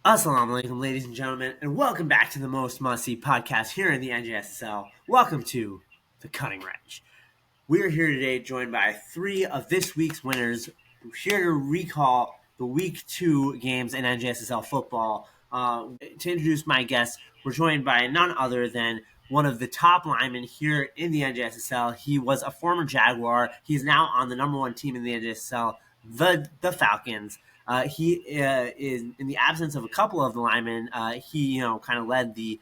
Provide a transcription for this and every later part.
Assalamu alaikum, ladies and gentlemen, and welcome back to the most must-see podcast here in the NJSSL. Welcome to The Cutting Edge. We are here today joined by three of this week's winners, here to recall the Week 2 games in NJSSL football. To introduce my guests, we're joined by none other than one of the top linemen here in the NJSSL. He was a former Jaguar. He's now on the number one team in the NJSSL, the Falcons. He is, in the absence of a couple of the linemen, he kind of led the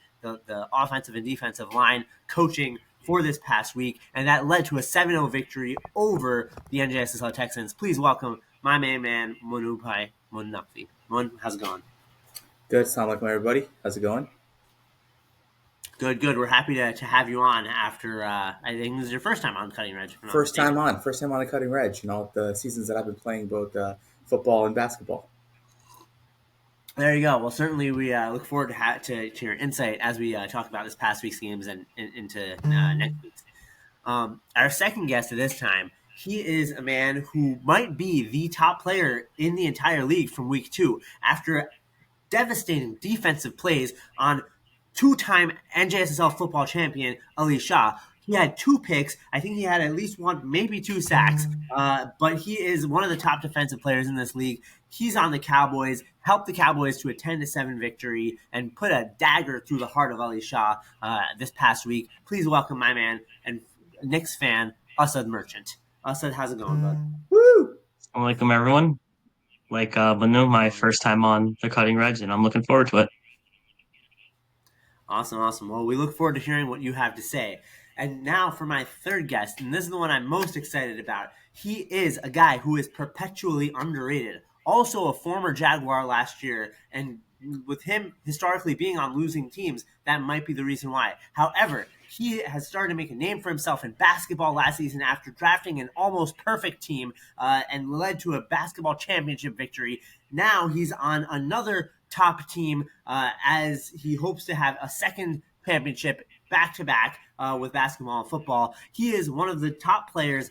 offensive and defensive line coaching for this past week, and that led to a 7-0 victory over the NJSSL Texans. Please welcome my main man, Naqvi. Mun, how's it going? Good. Assalamu alaikum, everybody. How's it going? Good. We're happy to have you on after, I think this is your first time on Cutting Edge. First time on the Cutting Edge. The seasons that I've been playing both football and basketball. There you go. Well, certainly we look forward to your insight as we talk about this past week's games and into next week's. Our second guest at this time, he is a man who might be the top player in the entire league from Week 2 after devastating defensive plays on two-time NJSSL football champion Ali Shah. He had 2 picks. I think he had at least 1, maybe 2 sacks. But he is one of the top defensive players in this league. He's on the Cowboys, helped the Cowboys to a 10-7 victory, and put a dagger through the heart of Ali Shah this past week. Please welcome my man and Knicks fan, Asad Merchant. Asad, how's it going, bud? Woo! Assalamu alaikum, everyone. Banu, my first time on the Cutting Edge, and I'm looking forward to it. Awesome. Well, we look forward to hearing what you have to say. And now for my third guest, and this is the one I'm most excited about. He is a guy who is perpetually underrated. Also a former Jaguar last year, and with him historically being on losing teams, that might be the reason why. However, he has started to make a name for himself in basketball last season after drafting an almost perfect team and led to a basketball championship victory. Now he's on another top team as he hopes to have a second championship back-to-back with basketball and football. He is one of the top players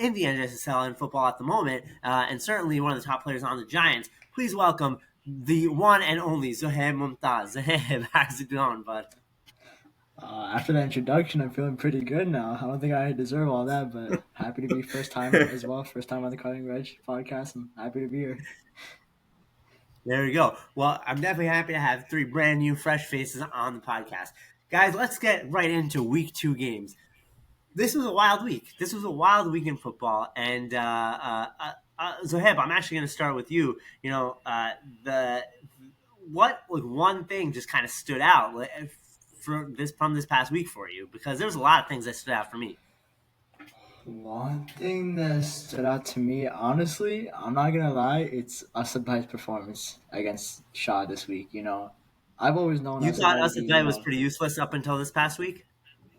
in the NJSSL in football at the moment, and certainly one of the top players on the Giants. Please welcome the one and only Zohaib Mumtaz. Zohaib, how's it going, bud? After that introduction, I'm feeling pretty good now. I don't think I deserve all that, but happy to be first time as well. First time on the Cutting Edge podcast, and happy to be here. There you go. Well, I'm definitely happy to have 3 brand new, fresh faces on the podcast. Guys, let's get right into Week 2 games. This was a wild week. This was a wild week in football, and Zohaib, I'm actually going to start with you. One thing just kind of stood out from this past week for you, because there was a lot of things that stood out for me. One thing that stood out to me, honestly, I'm not gonna lie, it's Asad's performance against Shah this week. I've always known You thought Asad Asad was pretty useless up until this past week?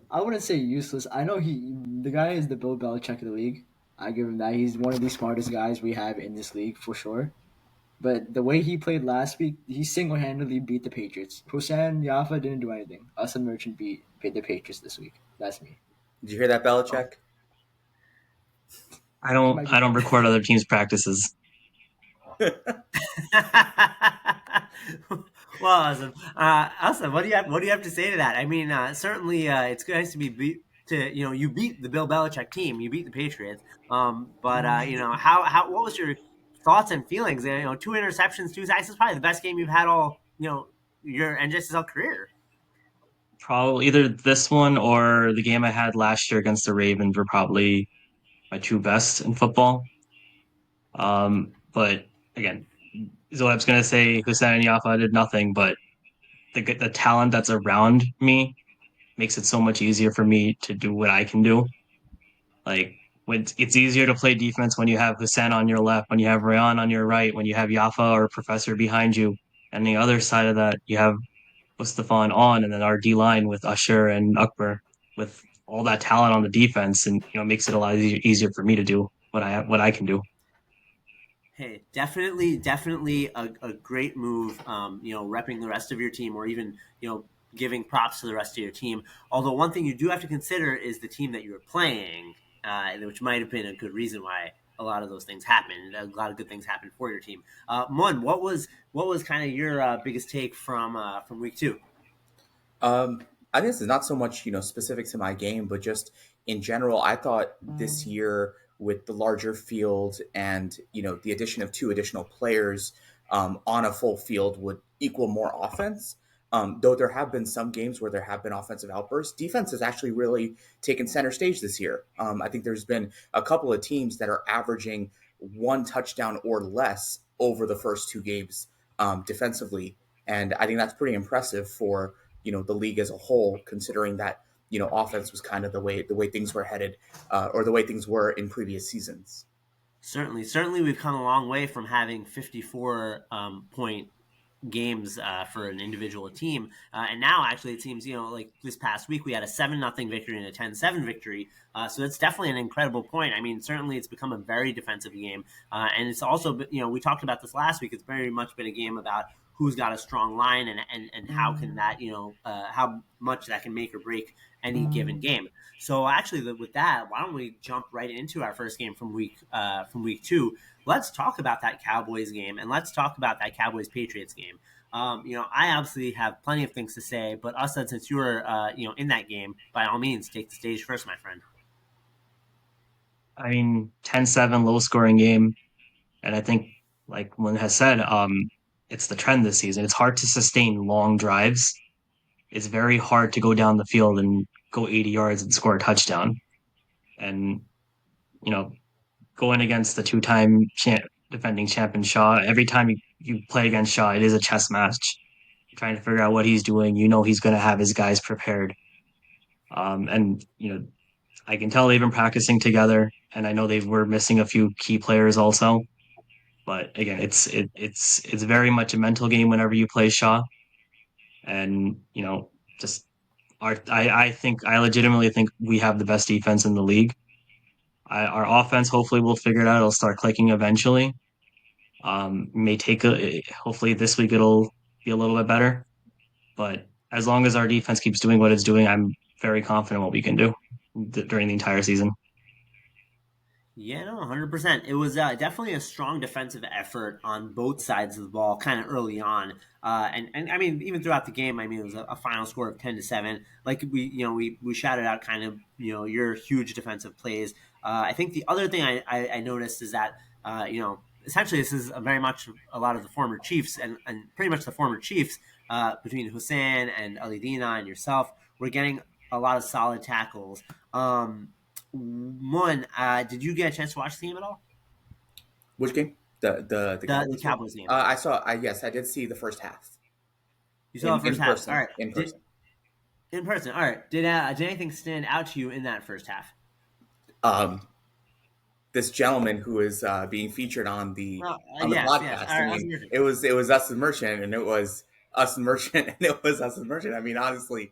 I wouldn't say useless. I know the guy is the Bill Belichick of the league. I give him that. He's one of the smartest guys we have in this league for sure. But the way he played last week, he single-handedly beat the Patriots. Hussein Yafa didn't do anything. Asad Merchant beat the Patriots this week. That's me. Did you hear that, Belichick? I don't record other teams' practices. Well, awesome. Awesome. What do you have to say to that? I mean, certainly it's nice to be you beat the Bill Belichick team, you beat the Patriots. But how what was your thoughts and feelings? 2 interceptions, 2 sacks is probably the best game you've had all your NJSSL career. Probably either this one or the game I had last year against the Ravens were probably my 2 best in football. But again, Zohaib's going to say Hussein Yafa did nothing, but the talent that's around me makes it so much easier for me to do what I can do. It's easier to play defense when you have Hussein on your left, when you have Rayan on your right, when you have Yafa or Professor behind you, and the other side of that you have Mustafa on, and then our D line with Usher and Akbar with all that talent on the defense, and makes it a lot easier for me to do what I can do. Hey, definitely a great move. Repping the rest of your team, or even giving props to the rest of your team. Although one thing you do have to consider is the team that you're playing, which might have been a good reason why a lot of those things happen. A lot of good things happen for your team. Mun, what was kind of your biggest take from week 2? I guess it's not so much specific to my game, but just in general. I thought this year with the larger field and the addition of two additional players on a full field would equal more offense. Though there have been some games where there have been offensive outbursts, defense has actually really taken center stage this year. I think there's been a couple of teams that are averaging one touchdown or less over the first two games defensively, and I think that's pretty impressive for the league as a whole, considering that offense was kind of the way things were headed, or the way things were in previous seasons. Certainly, we've come a long way from having 54 point games for an individual team, and now actually it seems like this past week we had a 7-0 victory and a 10-7 victory. So that's definitely an incredible point. I mean, certainly it's become a very defensive game, and it's also we talked about this last week. It's very much been a game about who's got a strong line and how can that how much that can make or break any given game. So actually, with that, why don't we jump right into our first game from week 2? Let's talk about that Cowboys game, and let's talk about that Cowboys Patriots game. I obviously have plenty of things to say, but Asad, since you were in that game, by all means, take the stage first, my friend. I mean, 10-7, low scoring game. And I think, like one has said, it's the trend this season. It's hard to sustain long drives. It's very hard to go down the field and go 80 yards and score a touchdown. And, you know, going against the defending champion Shaw, every time you play against Shaw, it is a chess match. You're trying to figure out what he's doing. He's going to have his guys prepared. And, I can tell they've been practicing together, and I know they were missing a few key players also. But again, it's very much a mental game whenever you play Shaw, and just I legitimately think we have the best defense in the league. Our offense hopefully will figure it out. It'll start clicking eventually. May take hopefully this week it'll be a little bit better, but as long as our defense keeps doing what it's doing, I'm very confident what we can do during the entire season. Yeah, no, 100%. It was definitely a strong defensive effort on both sides of the ball, kind of early on, and I mean, even throughout the game. I mean, it was a final score of 10-7. Like we shouted out kind of your huge defensive plays. I think the other thing I noticed is that essentially this is very much a lot of the former Chiefs and pretty much the former Chiefs between Hussein and Ali Dina and yourself. We're getting a lot of solid tackles. One, did you get a chance to watch the game at all? Which game? The The Cowboys game. Cowboys game. I saw. Yes, I did see the first half You saw the in first half. All person. right. In person. In person. All right. Did anything stand out to you in that first half? Um, this gentleman who is being featured on the Yes. podcast. All I right. mean, it was us and Merchant, and it was us and Merchant, and it was us and Merchant. I mean, honestly,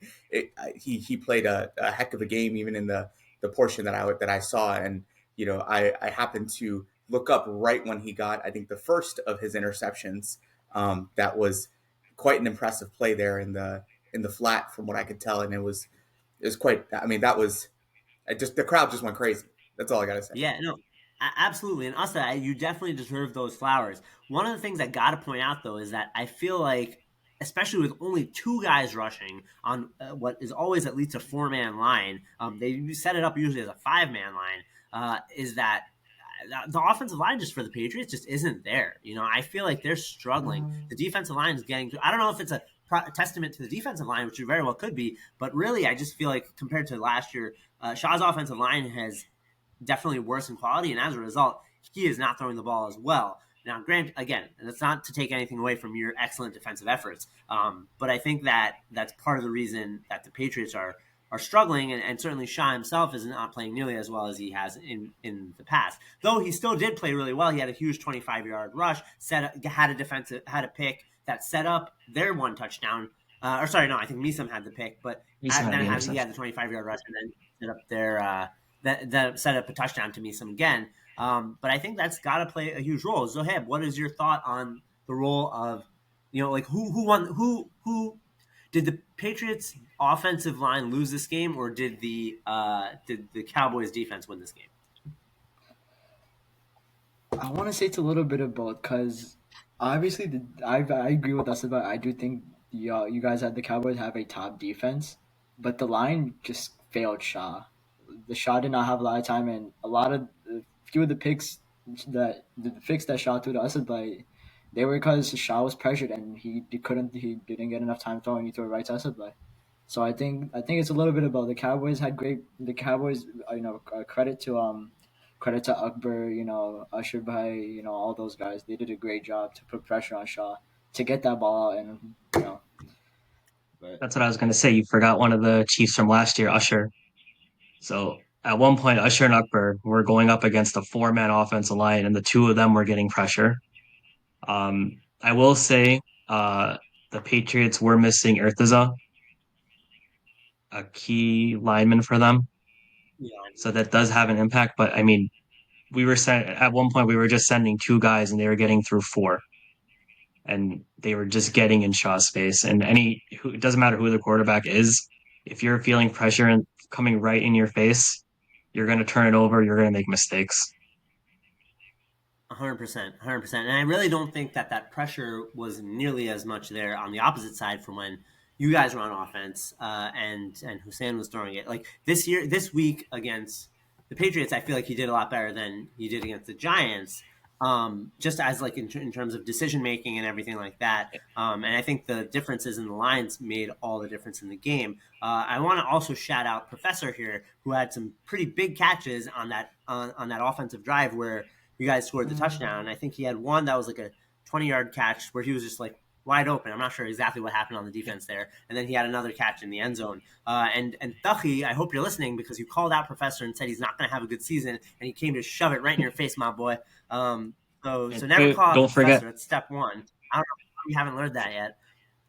he played a heck of a game, even in the portion that I saw, and I happened to look up right when he got, I think, the first of his interceptions. That was quite an impressive play there in the flat, from what I could tell, and it was quite. I mean, that was the crowd just went crazy. That's all I gotta say. Yeah, no, absolutely. And also, you definitely deserve those flowers. One of the things I got to point out, though, is that I feel like, especially with only two guys rushing on what is always at least a 4-man line, they set it up usually as a 5-man line, is that the offensive line just for the Patriots just isn't there. I feel like they're struggling. The defensive line is getting I don't know if it's a testament to the defensive line, which it very well could be, but really I just feel like compared to last year, Shaw's offensive line has definitely worse in quality, and as a result, he is not throwing the ball as well. Now, Grant, again, and it's not to take anything away from your excellent defensive efforts, but I think that that's part of the reason that the Patriots are struggling, and certainly Shaw himself is not playing nearly as well as he has in the past. Though he still did play really well. He had a huge 25-yard rush, had a pick that set up their one touchdown. Or sorry, no, I think Meesum had the pick, but then he had the 25-yard rush and then set up their that set up a touchdown to Meesum again. But I think that's got to play a huge role. Zohaib, what is your thought on the role of like who won who did the Patriots offensive line lose this game, or did the Cowboys defense win this game? I want to say it's a little bit of both because obviously I agree with us about I do think you guys at the Cowboys have a top defense, but the line just failed Shaw. The Shaw did not have a lot of time, and a few of the picks that the picks that Shaw threw to Asad, but they were because Shaw was pressured and he didn't get enough time throwing. He threw it right to Asad. So I think it's a little bit about the Cowboys credit to Akbar, Usher Bhai, all those guys. They did a great job to put pressure on Shaw to get that ball out and but That's what I was going to say. You forgot one of the Chiefs from last year, Usher. So at one point, Usher and Akbar were going up against a four-man offensive line, and the two of them were getting pressure. I will say the Patriots were missing Murtaza, a key lineman for them. Yeah. So that does have an impact. But I mean, at one point we were just sending two guys and they were getting through four. And they were just getting in Shaw's space. And it doesn't matter who the quarterback is, if you're feeling pressure and coming right in your face, you're going to turn it over. You're going to make mistakes. 100%, 100%. And I really don't think that pressure was nearly as much there on the opposite side from when you guys were on offense and Hussein was throwing it. Like this week against the Patriots, I feel like he did a lot better than he did against the Giants. Just as like in terms of decision making and everything like that. And I think the differences in the lines made all the difference in the game. I want to also shout out Professor here, who had some pretty big catches on that offensive drive where you guys scored the touchdown. I think he had one that was like a 20-yard catch where he was just like wide open. I'm not sure exactly what happened on the defense there. And then he had another catch in the end zone. And Ducky, I hope you're listening because you called out Professor and said he's not going to have a good season, and he came to shove it right in your face, my boy. So never call out the Don't forget, professor. That's step one. I don't know if you haven't learned that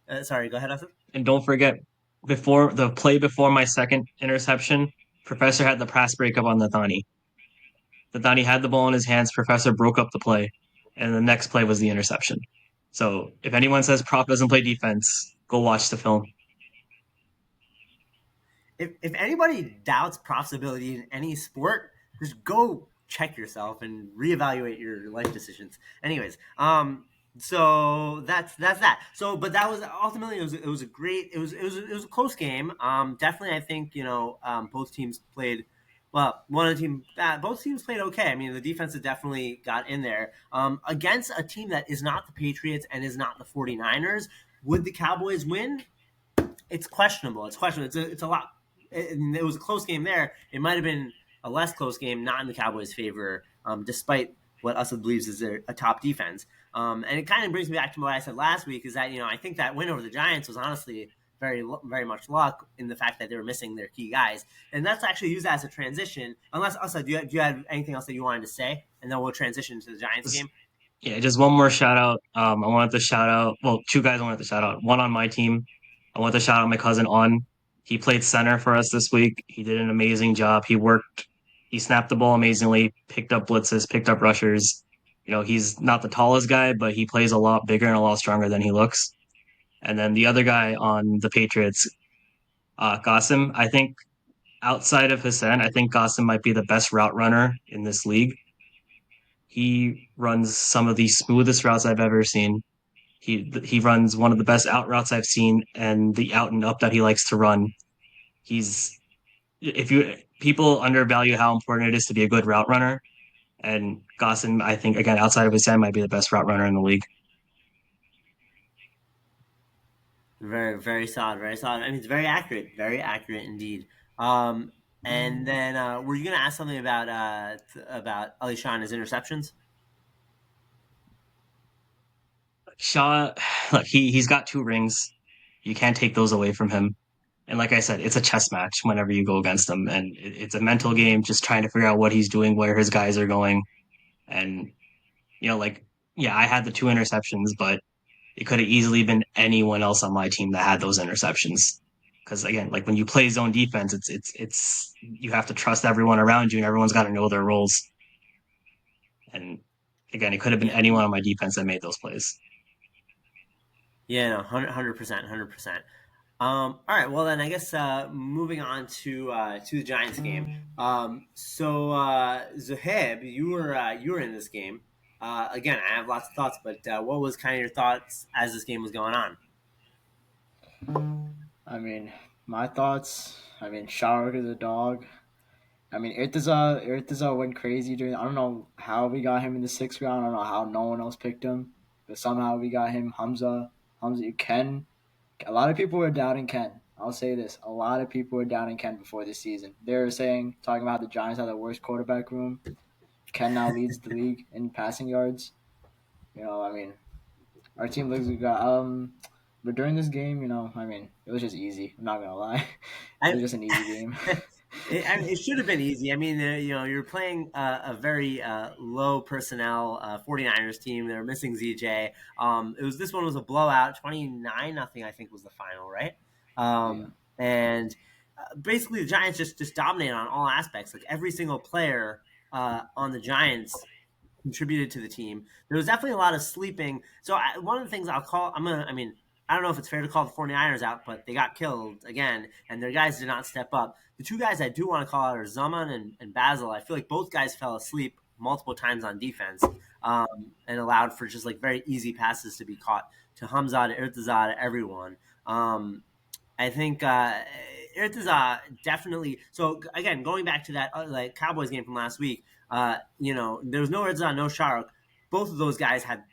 yet. Sorry, go ahead, Asad. and don't forget, before my second interception, Professor had the pass breakup on Nathani. Nathani had the ball in his hands. Professor broke up the play, and the next play was the interception. So if anyone says Prop doesn't play defense, go watch the film. If anybody doubts Prof's ability in any sport, just go check yourself and reevaluate your life decisions. Anyways, so that's that. So, but that was ultimately it was a great it was a close game. Definitely, I think both teams played well. Both teams played okay. I mean, the defense has definitely got in there against a team that is not the Patriots and is not the 49ers. Would the Cowboys win? It's questionable. It's questionable. It's a lot. It was a close game there. It might have been a less close game, not in the Cowboys' favor, despite what Asad believes is a top defense. And it kind of brings me back to what I said last week: is that I think that win over the Giants was honestly very much luck in the fact that they were missing their key guys, and let's actually use that as a transition. Unless Asad, do you have anything else that you wanted to say, and then we'll transition to the Giants game. Yeah, just one more shout out. I wanted to shout out, well, two guys I wanted to shout out. One on my team. I want to shout out my cousin On. He played center for us this week. He did an amazing job. He snapped the ball amazingly, picked up blitzes, picked up rushers. He's not the tallest guy, but he plays a lot bigger and a lot stronger than he looks. And then the other guy on the Patriots, Qasim, I think outside of Hassan, I think Qasim might be the best route runner in this league. He runs some of the smoothest routes I've ever seen. He runs one of the best out routes I've seen, and the out and up that he likes to run. He's if you People undervalue how important it is to be a good route runner, and Gosson, I think again outside of his end, might be the best route runner in the league. Very, very solid, very solid. I mean, it's very accurate indeed. And then were you going to ask something about Alisha and his interceptions? Shaw, look, he's got two rings. You can't take those away from him. And like I said, it's a chess match whenever you go against him, and it's a mental game, just trying to figure out what he's doing, where his guys are going, and like yeah, I had the two interceptions, but it could have easily been anyone else on my team that had those interceptions. Because again, like when you play zone defense, it's you have to trust everyone around you, and everyone's got to know their roles. And again, it could have been Yeah, anyone on my defense that made those plays. yeah, no, 100%, 100%. All right, well then, I guess moving on to the Giants game. So Zohaib, you were in this game. Again, I have lots of thoughts, but what was kind of your thoughts as this game was going on? I mean, my thoughts. I mean, Shark is a dog. I mean, Irtaza went crazy during. I don't know how we got him in the sixth round. I don't know how no one else picked him, but somehow we got him. Hamza, Ken. A lot of people were doubting Ken. I'll say this: a lot of people were doubting Ken before this season. They were talking about the Giants have the worst quarterback room. Ken now leads the league in passing yards. I mean, our team looks good. But during this game, I mean, it was just easy. I'm not gonna lie, it I, was just an easy game. it should have been easy. I mean, you're playing a very low personnel 49ers team. They're missing ZJ. This one was a blowout, 29-0, I think was the final, right? Yeah. And basically the Giants just dominated on all aspects. Like every single player on the Giants contributed to the team. There was definitely a lot of sleeping. So one of the things I mean, I don't know if it's fair to call the 49ers out, but they got killed again, and their guys did not step up. The two guys I do want to call out are Zaman and Basil. I feel like both guys fell asleep multiple times on defense and allowed for just like very easy passes to be caught to Hamza, to Irtaza, to everyone. I think Irtaza definitely. So again, going back to that like Cowboys game from last week, there was no Irtaza, no Shark. Both of those guys had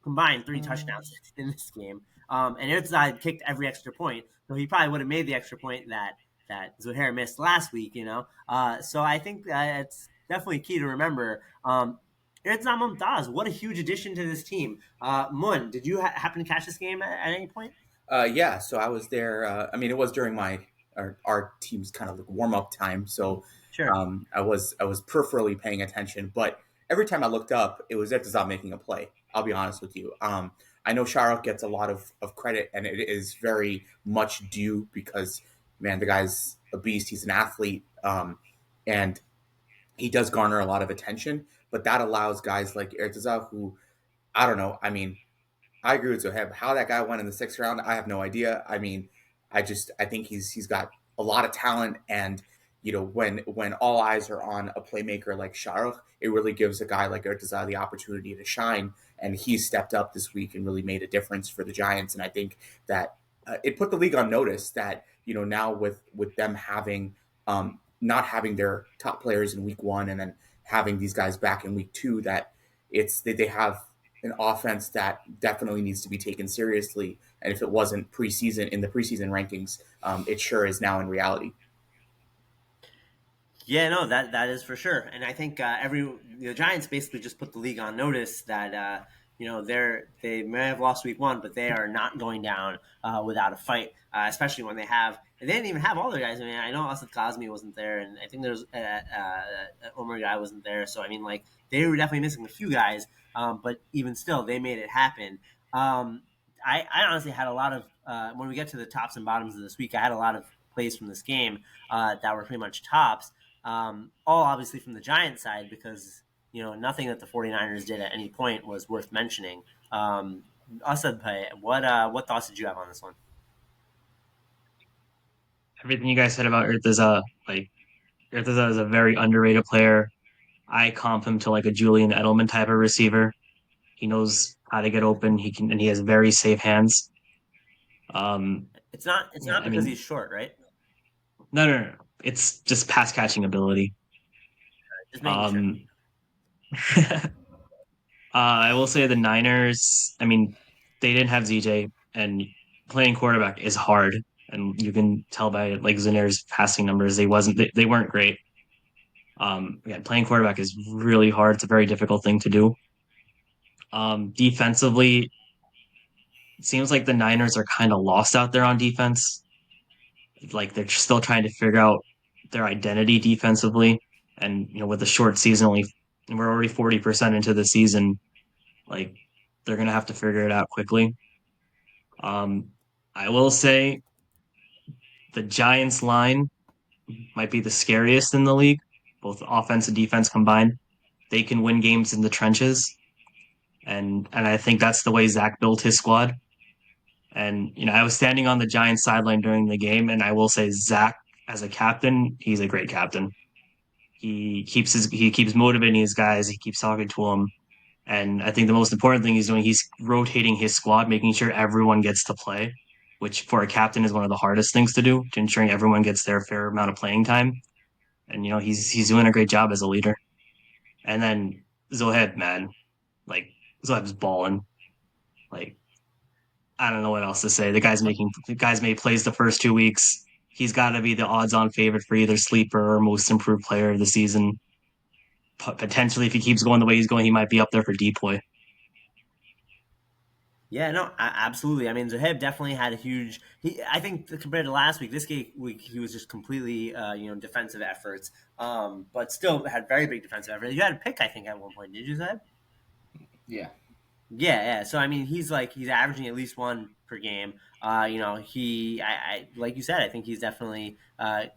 combined 3 touchdowns in this game. And Irtaza kicked every extra point, so he probably would have made the extra point that Zohaib missed last week. So I think it's definitely key to remember. Irtaza Mumtaz, what a huge addition to this team. Mun, did you happen to catch this game at any point? Yeah, so I was there. I mean, it was during our team's kind of like warm up time, so Sure. I was peripherally paying attention. But every time I looked up, it was Etizad making a play. I'll be honest with you. I know Sharok gets a lot of credit, and it is very much due because man, the guy's a beast. He's an athlete, and he does garner a lot of attention. But that allows guys like Ertazal, who I don't know. I mean, I agree with Zoheb. How that guy went in the sixth round, I have no idea. I mean, I think he's got a lot of talent, and when all eyes are on a playmaker like Shahrukh, it really gives a guy like Ertaza the opportunity to shine, and he stepped up this week and really made a difference for the Giants. And I think that it put the league on notice that now with them having not having their top players in week one and then having these guys back in week two, that they have an offense that definitely needs to be taken seriously. And if it wasn't preseason in the preseason rankings, it sure is now in reality. Yeah, no, that is for sure, and I think the Giants basically just put the league on notice that they may have lost week one, but they are not going down without a fight, especially when they didn't even have all their guys. I mean, I know Asad Kazmi wasn't there, and I think there's Omar guy wasn't there, so I mean, like they were definitely missing a few guys, but even still, they made it happen. I honestly had a lot of when we get to the tops and bottoms of this week, I had a lot of plays from this game that were pretty much tops. All obviously from the Giants side because nothing that the 49ers did at any point was worth mentioning. Asad, what thoughts did you have on this one? Everything you guys said about Urtaza, like Urtaza is a very underrated player. I comp him to like a Julian Edelman type of receiver. He knows how to get open. He has very safe hands. It's not I because mean, he's short, right? no. It's just pass catching ability. Just making sure. Um, I will say the Niners. I mean, they didn't have ZJ, and playing quarterback is hard, and you can tell by like Zanier's passing numbers. They weren't great. Again, playing quarterback is really hard. It's a very difficult thing to do. Defensively, it seems like the Niners are kind of lost out there on defense. Like they're still trying to figure out their identity defensively. And with a short season, we're already 40% into the season. Like they're gonna have to figure it out quickly. Um, I will say the Giants line might be the scariest in the league, both offense and defense combined. They can win games in the trenches, and I think that's the way Zach built his squad. And I was standing on the Giants sideline during the game, and I will say Zach as a captain, he's a great captain. He keeps motivating his guys. He keeps talking to them. And I think the most important thing he's doing, he's rotating his squad, making sure everyone gets to play, which for a captain is one of the hardest things to do, to ensuring everyone gets their fair amount of playing time. And he's doing a great job as a leader. And then Zohaib, man, like Zohaib's balling. Like I don't know what else to say. The guy's made plays the first 2 weeks. He's got to be the odds-on favorite for either sleeper or most improved player of the season. Potentially, if he keeps going the way he's going, he might be up there for depoy. Yeah, no, absolutely. I mean, Zohaib definitely had a huge. I think compared to last week, this week he was just completely, defensive efforts, but still had very big defensive efforts. You had a pick, I think, at one point. Did you, Zohaib? Yeah. Yeah, yeah. So I mean, he's averaging at least one per game. Like you said, I think he's definitely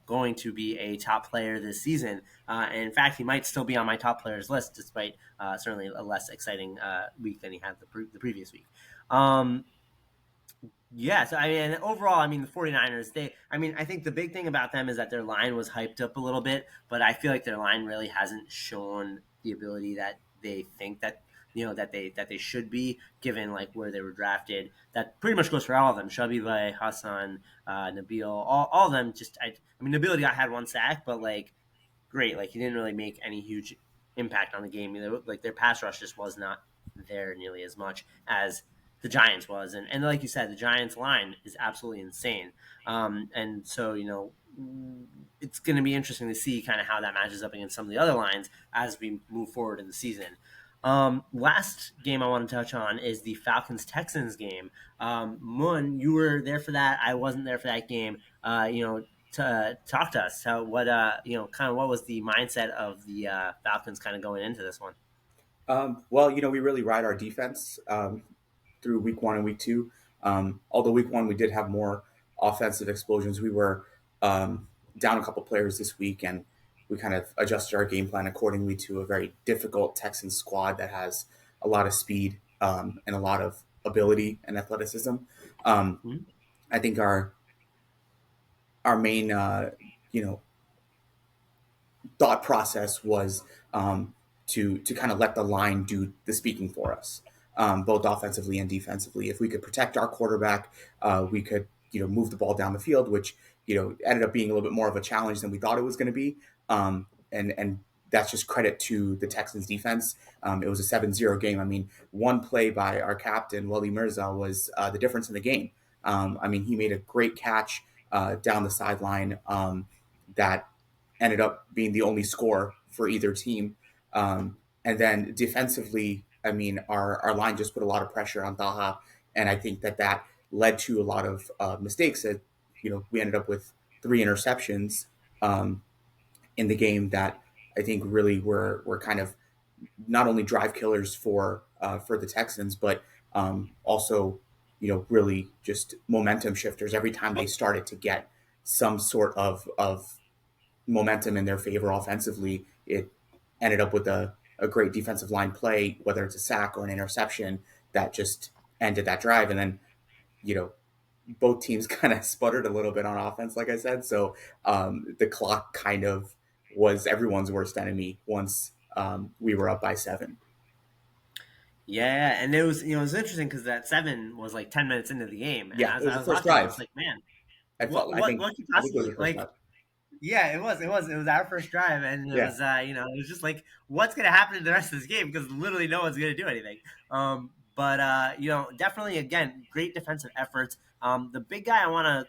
going to be a top player this season. And in fact, he might still be on my top players list, despite certainly a less exciting week than he had the previous week. Um, yeah, so I mean, overall, I mean, the 49ers, I think the big thing about them is that their line was hyped up a little bit, but I feel like their line really hasn't shown the ability that they think that, that they should be, given like where they were drafted. That pretty much goes for all of them. Shabby by Hassan, Nabil, all of them. I mean, Nabil had one sack, but like, great. Like he didn't really make any huge impact on the game. Like their pass rush just was not there nearly as much as the Giants was, and like you said, the Giants line is absolutely insane. And so it's going to be interesting to see kind of how that matches up against some of the other lines as we move forward in the season. Last game I want to touch on is the Falcons Texans game. Moon, you were there for that. I wasn't there for that game. To talk to us. So what kind of what was the mindset of the Falcons kind of going into this one? Well, we really ride our defense through week one and week two. Although week one we did have more offensive explosions, we were down a couple players this week, and we kind of adjusted our game plan accordingly to a very difficult Texans squad that has a lot of speed and a lot of ability and athleticism. Hmm. I think our main thought process was to kind of let the line do the speaking for us, both offensively and defensively. If we could protect our quarterback, we could move the ball down the field, which ended up being a little bit more of a challenge than we thought it was going to be. And that's just credit to the Texans defense. It was a 7-0 game. I mean, one play by our captain, Wally Mirza, was the difference in the game. I mean, he made a great catch down the sideline that ended up being the only score for either team. And then defensively, I mean, our line just put a lot of pressure on Taha, and I think that led to a lot of mistakes. That we ended up with 3 interceptions in the game that I think really were kind of not only drive killers for the Texans, but also really just momentum shifters. Every time they started to get some sort of momentum in their favor offensively, it ended up with a great defensive line play, whether it's a sack or an interception that just ended that drive. And then, both teams kind of sputtered a little bit on offense, like I said. So the clock kind of was everyone's worst enemy once we were up by 7. Yeah, and it was interesting because that 7 was like 10 minutes into the game, and Yeah, as it was I the was first watching, I was drive. like, man, I what felt. I what think. what could I think it was possibly the first like? drive. Yeah, it was our first drive, and it Yeah. was it was just like, what's gonna happen in the rest of this game, because literally no one's gonna do anything. But definitely again, great defensive efforts. The big guy I want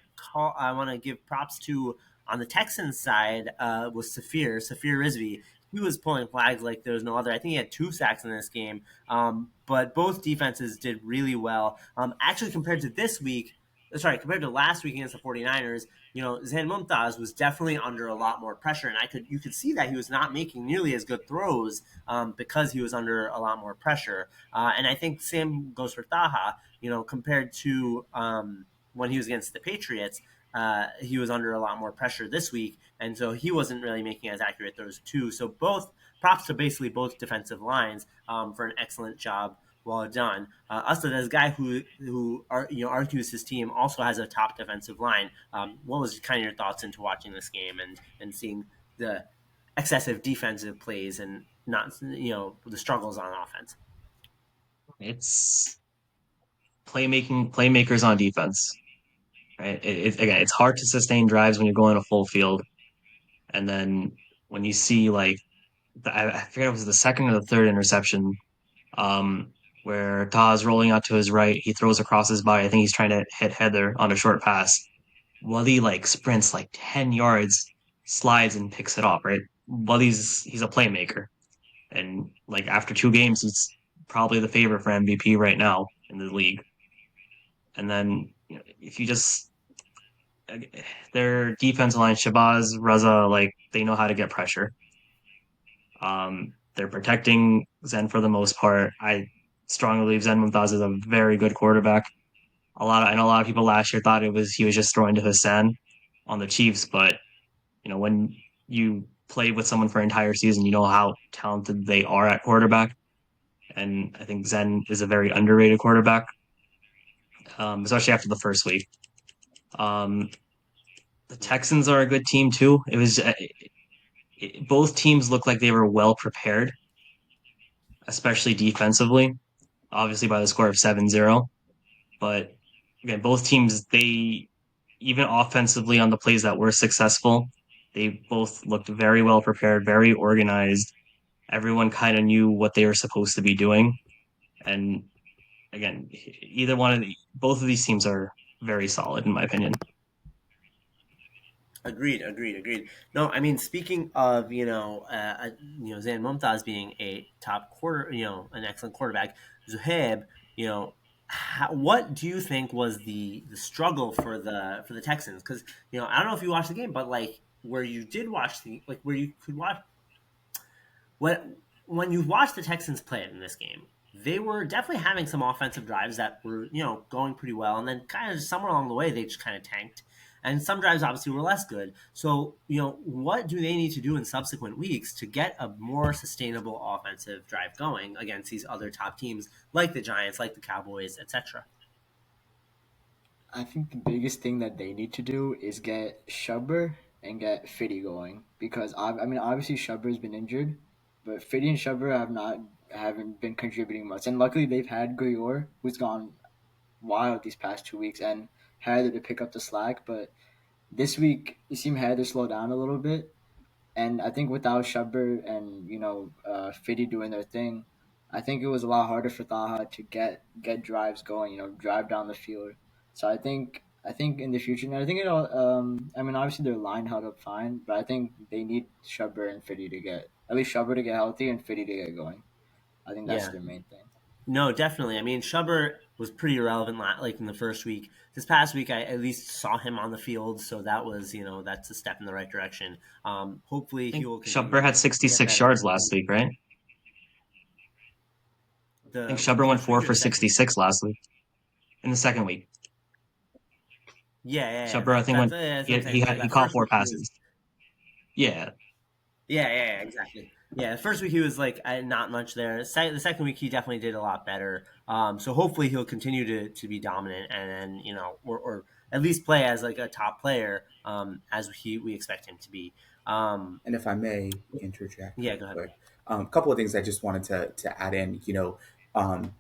to give props to on the Texans side was Safir Rizvi. He was pulling flags like there was no other. I think he had 2 sacks in this game. But both defenses did really well. Actually, compared to last week against the 49ers, Zain Mumtaz was definitely under a lot more pressure, and you could see that he was not making nearly as good throws because he was under a lot more pressure. And I think same goes for Taha. Compared to when he was against the Patriots, he was under a lot more pressure this week, and so he wasn't really making as accurate throws too. So both props to basically both defensive lines for an excellent job. Well done. Asad, as a guy who argues his team also has a top defensive line. What was kind of your thoughts into watching this game and seeing the excessive defensive plays and not the struggles on offense? It's playmakers on defense, right? Again, it's hard to sustain drives when you're going a full field, and then when you see like I forget if it was the second or the third interception, um, where Taha's rolling out to his right, he throws across his body. I think he's trying to hit Heather on a short pass. Wadi like sprints like 10 yards, slides and picks it off, right? Wadi's he's a playmaker. And like after 2 games, he's probably the favorite for MVP right now in the league. And then if you just their defensive line, Shabazz, Reza, like they know how to get pressure. They're protecting Zen for the most part. I strongly believe Zen Mumtaz is a very good quarterback. I know a lot of people last year thought he was just throwing to Hassan on the Chiefs, but when you play with someone for an entire season, you know how talented they are at quarterback. And I think Zen is a very underrated quarterback, especially after the first week. Um, the Texans are a good team too. Both teams look like they were well prepared, especially defensively, obviously by the score of 7-0. But again, both teams, they even offensively on the plays that were successful, they both looked very well prepared, very organized. Everyone kind of knew what they were supposed to be doing. And again, both of these teams are very solid in my opinion. Agreed, agreed, agreed. No, I mean, speaking of Zan Mumtaz being a top quarter, an excellent quarterback, Zohaib, what do you think was the struggle for the Texans? Because I don't know if you watched the game, but like where you did watch where you could watch when you watch the Texans play it in this game, they were definitely having some offensive drives that were going pretty well, and then kind of somewhere along the way they just kind of tanked. And some drives obviously were less good. So what do they need to do in subsequent weeks to get a more sustainable offensive drive going against these other top teams like the Giants, like the Cowboys, etc.? I think the biggest thing that they need to do is get Shubber and get Fitty going because I mean obviously Shubber's been injured, but Fitty and Shubber haven't been contributing much, and luckily they've had Goyor who's gone wild these past 2 weeks and Heather to pick up the slack, but this week you seem Heather slow down a little bit, and I think without Shubber and Fitty doing their thing, I think it was a lot harder for Taha to get drives going. Drive down the field. So I think in the future, and I think it all. I mean, obviously their line held up fine, but I think they need Shubber and Fitty to get at least Shubber to get healthy and Fitty to get going. I think that's Yeah. their main thing. No, definitely. I mean, Schubert was pretty irrelevant like in the first week. This past week, I at least saw him on the field, so that was that's a step in the right direction. Hopefully, I he think will continue Shubber to had get 66 better. yards last week, right? I think The Shubber went first week four or for the second week? 66 last week. In the second week, Yeah, yeah, yeah. Shubber I think That's what I'm saying. he That caught first four week he was. passes. Yeah, Yeah, exactly. Yeah, the first week he was like not much there. The second week he definitely did a lot better. So hopefully he'll continue to be dominant, and then or at least play as like a top player, as we expect him to be. Um, And if I may interject yeah, real go ahead. quick, a couple of things I just wanted to add in. Um,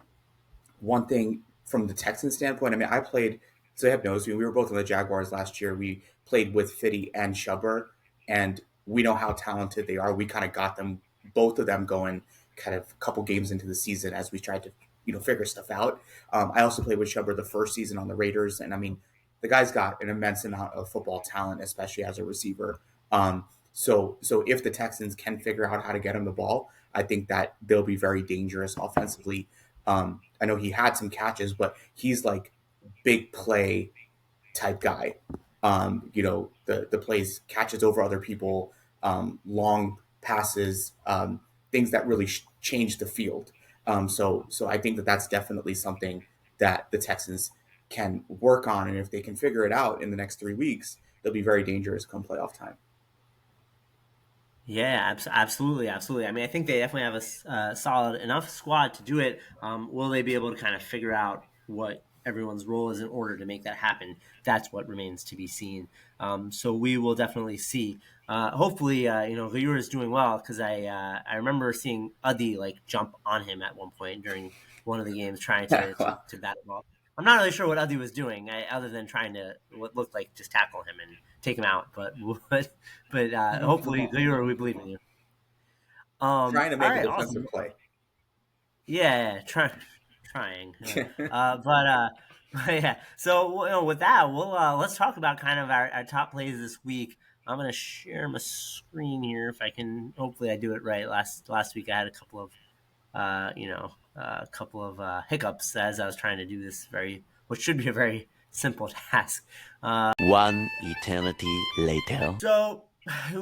one thing from the Texans standpoint, I mean, I played. Zohaib knows me. We were both on the Jaguars last year. We played with Fitty and Shubber, and we know how talented they are. We kind of got them, both of them, going kind of a couple games into the season as we tried to figure stuff out. I also played with Shubber the first season on the Raiders, and I mean, the guy's got an immense amount of football talent, especially as a receiver. So if the Texans can figure out how to get him the ball, I think that they'll be very dangerous offensively. I know he had some catches, but he's like big play type guy. The plays catches over other people, long passes, things that really change the field. So I think that that's definitely something that the Texans can work on, and if they can figure it out in the next 3 weeks, they'll be very dangerous come playoff time. Yeah, absolutely, absolutely. I mean, I think they definitely have a solid enough squad to do it. Will they be able to kind of figure out what everyone's role is in order to make that happen? That's what remains to be seen. So we will definitely see. Hopefully, Rayur is doing well because I remember seeing Adi like jump on him at one point during one of the games trying to Well, bat the ball. I'm not really sure what Adi was doing, other than trying to what looked like just tackle him and take him out. But hopefully, we believe in you. trying to All make a right, awesome. defensive play. Yeah, trying. But yeah. So with that, let's talk about kind of our top plays this week. I'm gonna share my screen here if I can. Hopefully, I do it right. Last week, I had a couple of hiccups as I was trying to do this which should be a very simple task. One eternity later. So,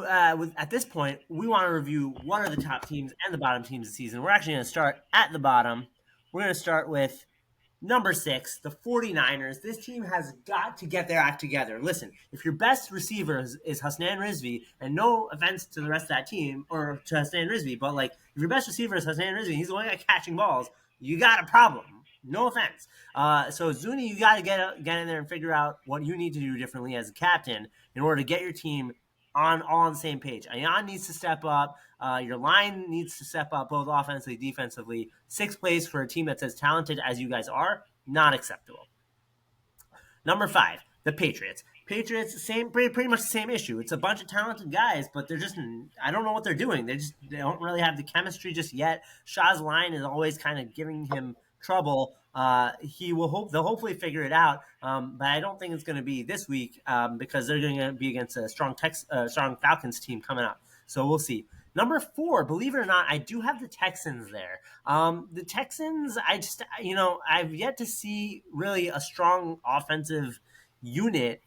at this point, we want to review what are the top teams and the bottom teams this season. We're actually going to start at the bottom. We're going to start with number 6, the 49ers. This team has got to get their act together. Listen, if your best receiver is Hassan Rizvi, and no offense to the rest of that team or to Hassan Rizvi, but like if your best receiver is Hassan Rizvi, he's the only guy catching balls, you got a problem. No offense. So Zuni, you got to get in there and figure out what you need to do differently as a captain in order to get your team all on the same page. Ayan needs to step up. Your line needs to step up both offensively, defensively. 6 plays for a team that's as talented as you guys are, not acceptable. Number 5, the Patriots. Patriots, pretty much the same issue. It's a bunch of talented guys, but they're just, I don't know what they're doing. They don't really have the chemistry just yet. Shaw's line is always kind of giving him trouble. They'll hopefully figure it out, but I don't think it's going to be this week because they're going to be against a strong Falcons team coming up. So we'll see. Number 4, believe it or not, I do have the Texans there. The Texans, I've yet to see really a strong offensive unit,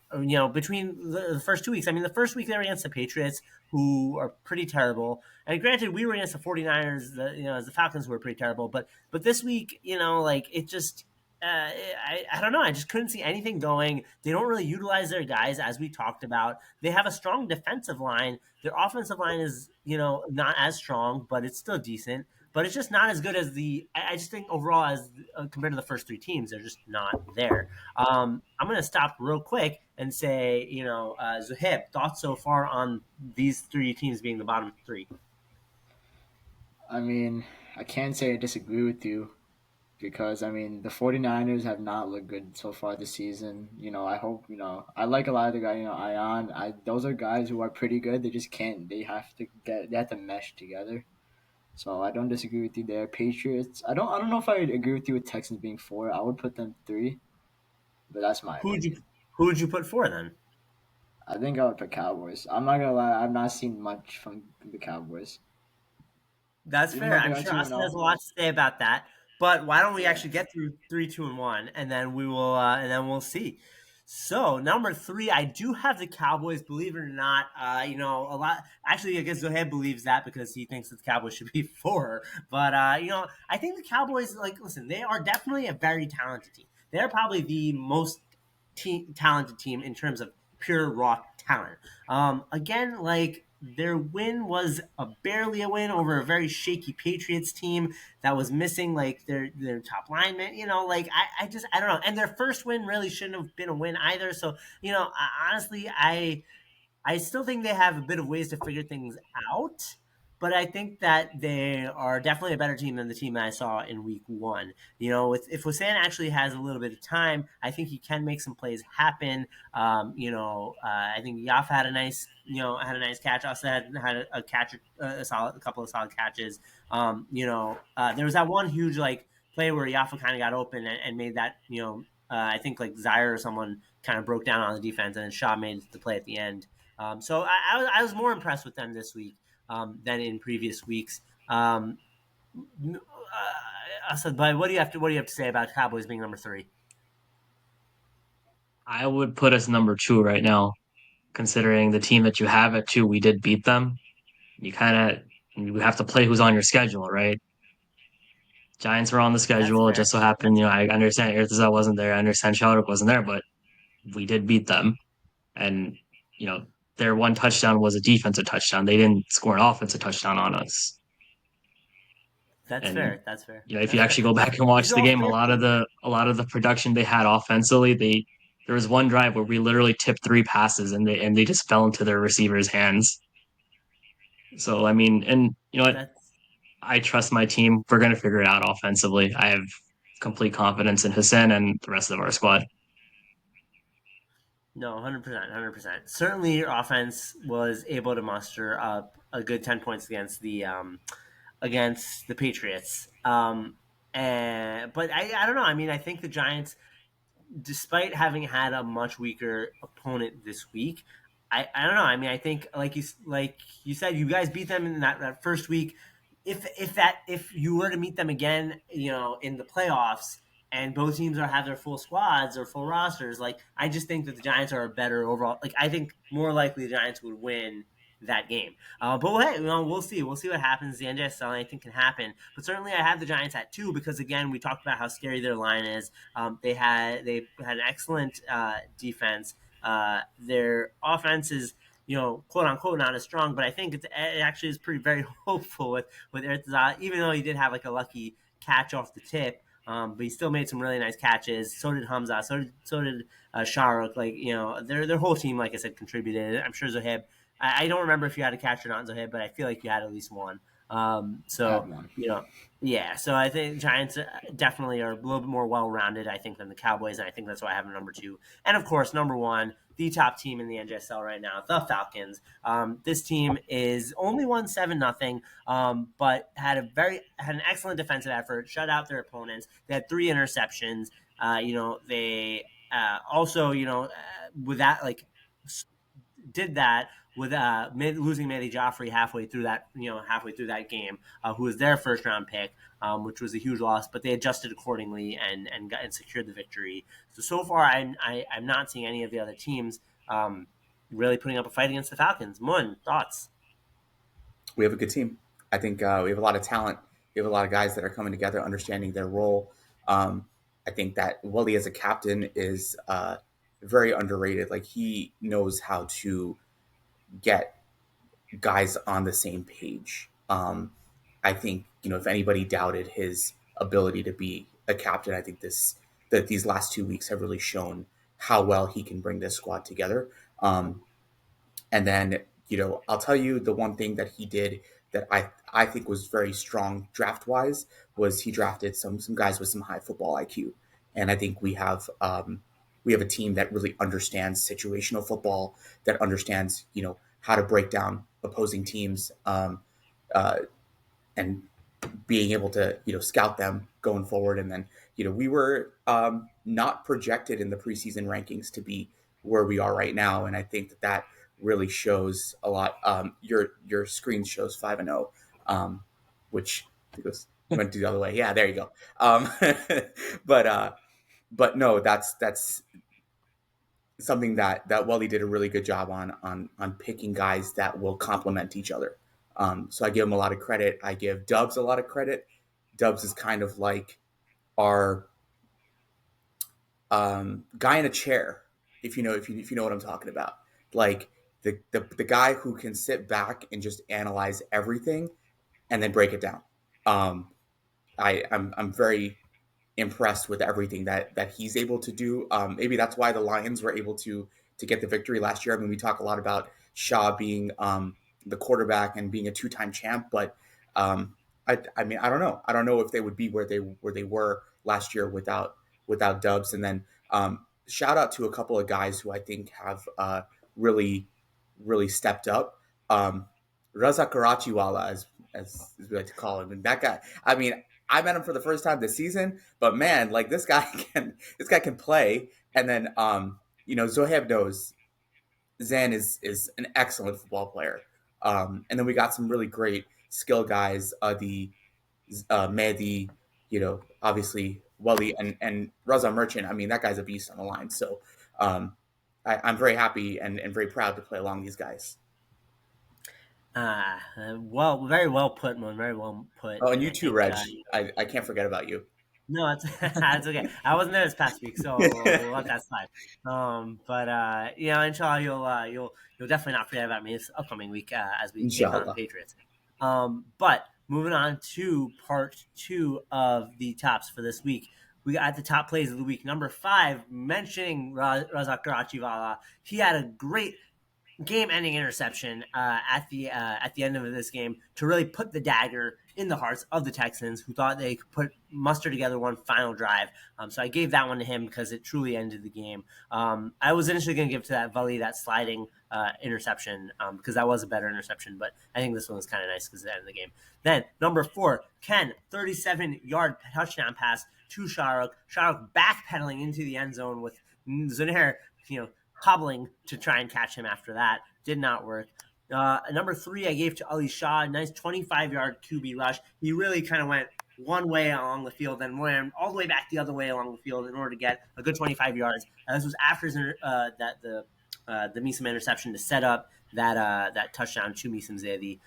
between the first 2 weeks. I mean, the first week they were against the Patriots, who are pretty terrible. And granted, we were against the 49ers, as the Falcons who were pretty terrible. But this week, it just, I don't know. I just couldn't see anything going. They don't really utilize their guys, as we talked about. They have a strong defensive line. Their offensive line is, not as strong, but it's still decent. But it's just not as good as I just think overall, as compared to the first 3 teams, they're just not there. I'm going to stop real quick and say, Zohaib, thoughts so far on these 3 teams being the bottom 3? I mean, I can't say I disagree with you because, the 49ers have not looked good so far this season. I hope, I like a lot of the guys, Ion. Those are guys who are pretty good. They just can't, they have to mesh together. So I don't disagree with you there. Patriots, I don't know if I would agree with you with Texans being 4. I would put them 3, but that's my opinion. Who would you put 4 then? I think I would put Cowboys. I'm not gonna lie, I've not seen much from the Cowboys. That's Even fair. though they I'm are sure 2 and Austin has a 0. lot to say about that. But why don't we Yeah. actually get through 3, 2, and 1, and then we'll see. So number 3, I do have the Cowboys. Believe it or not, a lot. Actually, I guess Zohaib believes that because he thinks that the Cowboys should be 4. But I think the Cowboys, listen, they are definitely a very talented team. They're probably the most talented team in terms of pure raw talent. Again, their win was barely a win over a very shaky Patriots team that was missing their top lineman. I don't know. And their first win really shouldn't have been a win either. So honestly, I still think they have a bit of ways to figure things out, but I think that they are definitely a better team than the team that I saw in week 1. If Hossein actually has a little bit of time, I think he can make some plays happen. I think Yaf had a nice catch. Asad had a catch, a couple of solid catches. There was that one huge play where Yaffa kind of got open and made that. I think Zaire or someone kind of broke down on the defense, and then Shaw made the play at the end. So I was more impressed with them this week than in previous weeks. Asad, but what do you have to say about Cowboys being number 3? I would put us number 2 right now, considering the team that you have at 2, we did beat them. You have to play who's on your schedule, right? Giants were on the That's schedule. It fair. just so happened, I understand Murtaza wasn't there. I understand Sheldrick wasn't there, but we did beat them. And, their one touchdown was a defensive touchdown. They didn't score an offensive touchdown on us. That's And fair. That's fair. if you actually go back and watch These are the all game, a fair lot of points. the production they had offensively, there was one drive where we literally tipped 3 passes and they just fell into their receivers' hands. So and you know what? That's I trust my team. We're gonna figure it out offensively. I have complete confidence in Hassan and the rest of our squad. No, 100%, 100%. Certainly, your offense was able to muster up a good 10 points against the Patriots. But I don't know. I mean, I think the Giants, despite having had a much weaker opponent this week, I don't know. I mean, I think like you said, you guys beat them in that first week. If you were to meet them again, in the playoffs, and both teams have their full squads or full rosters, like I just think that the Giants are a better overall. Like I think more likely the Giants would win that game. But hey, we'll see. We'll see what happens. The NJSL, anything can happen. But certainly, I have the Giants at 2 because again, we talked about how scary their line is. They had an excellent defense. Their offense is, quote unquote, not as strong, but I think it actually is pretty very hopeful with Murtaza, even though he did have like a lucky catch off the tip. But he still made some really nice catches. So did Hamza. So did Sharuk. Like their whole team, like I said, contributed. I'm sure Zohaib. I don't remember if you had a catch or not, Zohaib, but I feel like you had at least one. Had one. Yeah, so I think Giants definitely are a little bit more well-rounded, I think, than the Cowboys, and I think that's why I have them number 2. And of course, number 1, the top team in the NJSL right now, the Falcons. This team is only won 7-0, but had an excellent defensive effort, shut out their opponents. They had 3 interceptions. They also, with that, like, did that with losing Mehdi Joffrey halfway through that game, who was their first round pick, which was a huge loss. But they adjusted accordingly and secured the victory. So far, I'm not seeing any of the other teams really putting up a fight against the Falcons. Mun, thoughts? We have a good team. I think we have a lot of talent. We have a lot of guys that are coming together, understanding their role. I think that Wally as a captain is very underrated. Like he knows how to get guys on the same page. I think if anybody doubted his ability to be a captain, I think that these last 2 weeks have really shown how well he can bring this squad together. And then I'll tell you the one thing that he did that I think was very strong draft wise was he drafted some guys with some high football IQ, and I think we have a team that really understands situational football, that understands how to break down opposing teams, and being able to scout them going forward. And then we were not projected in the preseason rankings to be where we are right now, and I think that really shows a lot. Your screen shows 5-0, which goes went the other way. Yeah, there you go. But no, that's something that Wally did a really good job on picking guys that will complement each other. So I give him a lot of credit. I give Dubs a lot of credit. Dubs is kind of like our guy in a chair, if you know what I'm talking about. Like the guy who can sit back and just analyze everything and then break it down. I'm very impressed with everything that he's able to do. Maybe that's why the Lions were able to get the victory last year. I mean, we talk a lot about Shaw being the quarterback and being a 2-time champ, but I mean, I don't know. I don't know if they would be where they were last year without Dubs. And then shout out to a couple of guys who I think have really stepped up. Raza Karachiwala, as we like to call him, and that guy. I mean, I met him for the first time this season, but man, like this guy can play. And then Zohaib knows Zan is an excellent football player. And then we got some really great skill guys. The Mehdi, obviously Wally and Raza Merchant. I mean, that guy's a beast on the line. So I'm very happy and very proud to play along these guys. Well, very well put, Moon. Very well put. Oh, and you I too, think, Reg. I can't forget about you. No, it's it's okay. I wasn't there this past week, so we'll let that slide. But inshallah, you'll definitely not forget about me this upcoming week as we take on the Inshallah. Patriots. But moving on to part 2 of the tops for this week. We got the top plays of the week. Number 5, mentioning Razak Karachivala. He had a great game-ending interception at the end of this game to really put the dagger in the hearts of the Texans, who thought they could muster together one final drive. So I gave that one to him because it truly ended the game. I was initially going to give to that volley, that sliding interception, because that was a better interception, but I think this one was kind of nice because it ended the game. Then number 4, Ken, 37-yard touchdown pass to Sharuk. Sharuk backpedaling into the end zone with Zunair, hobbling to try and catch him after that. Did not work. Number 3, I gave to Ali Shah. Nice 25-yard QB rush. He really kind of went one way along the field, then went all the way back the other way along the field in order to get a good 25 yards. This was after the Meesum interception to set up that touchdown to Meesum Zaidi.